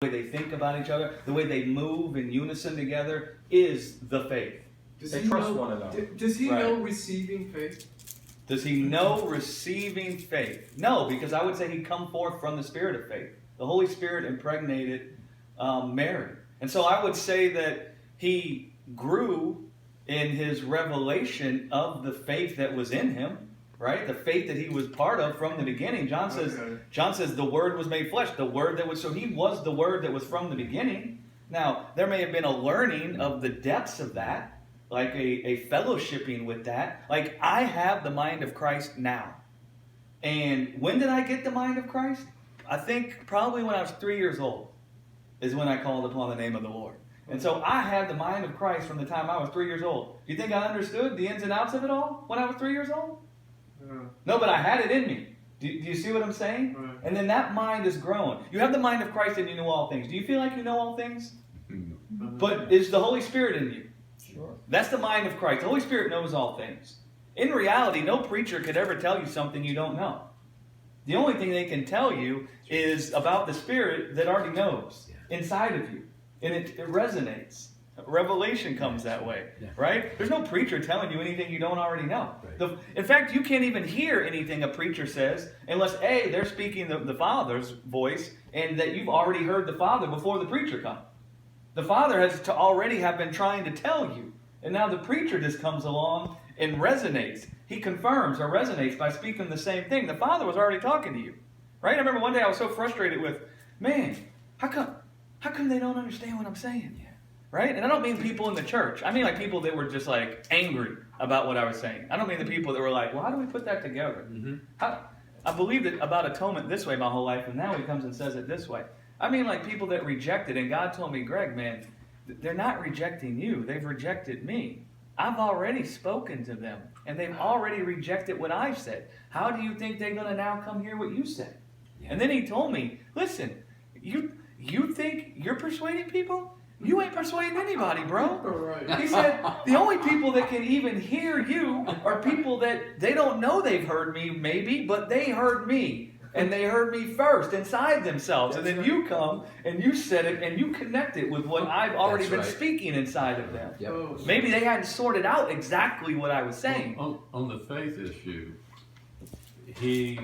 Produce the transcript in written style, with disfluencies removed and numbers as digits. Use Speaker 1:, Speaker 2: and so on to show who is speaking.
Speaker 1: way they think about each other, the way they move in unison together is the faith.
Speaker 2: They trust one another.
Speaker 3: Does he
Speaker 1: Right.
Speaker 3: know receiving faith?
Speaker 1: Does he know receiving faith? No, because I would say he come forth from the spirit of faith. The Holy Spirit impregnated Mary. And so I would say that he grew in his revelation of the faith that was in him, right? The faith that he was part of from the beginning. John says the Word was made flesh. The Word that was, so he was the Word that was from the beginning. Now, there may have been a learning of the depths of that, like a fellowshipping with that. Like, I have the mind of Christ now. And when did I get the mind of Christ? I think probably when I was 3 years old is when I called upon the name of the Lord. And so I had the mind of Christ from the time I was 3 years old. Do you think I understood the ins and outs of it all when I was 3 years old? No, but I had it in me. Do you see what I'm saying?
Speaker 3: Right.
Speaker 1: And then that mind is growing. You have the mind of Christ and you know all things. Do you feel like you know all things? But is the Holy Spirit in you?
Speaker 2: Sure.
Speaker 1: That's the mind of Christ. The Holy Spirit knows all things. In reality, no preacher could ever tell you something you don't know. The only thing they can tell you is about the Spirit that already knows inside of you. And it resonates. Revelation comes that way, right? There's no preacher telling you anything you don't already know. In fact, you can't even hear anything a preacher says unless, A, they're speaking the Father's voice and that you've already heard the Father before the preacher comes. The Father has to already have been trying to tell you. And now the preacher just comes along and resonates. He confirms or resonates by speaking the same thing. The Father was already talking to you, right? I remember one day I was so frustrated with, man, how come they don't understand what I'm saying? Right? And I don't mean people in the church. I mean like people that were just like angry about what I was saying. I don't mean the people that were like, well, how do we put that together? I believed it about atonement this way my whole life, and now he comes and says it this way. I mean like people that rejected, and God told me, Greg, man, they're not rejecting you. They've rejected me. I've already spoken to them, and they've already rejected what I've said. How do you think they're going to now come hear what you said? And then he told me, listen, you think you're persuading people? You ain't persuading anybody, bro.
Speaker 3: Right.
Speaker 1: He said, the only people that can even hear you are people that they don't know they've heard me, maybe, but they heard me. And they heard me first inside themselves. And then you come and you said it and you connect it with what I've already been speaking inside of them.
Speaker 2: Yep.
Speaker 1: Maybe they hadn't sorted out exactly what I was saying.
Speaker 4: On the faith issue, he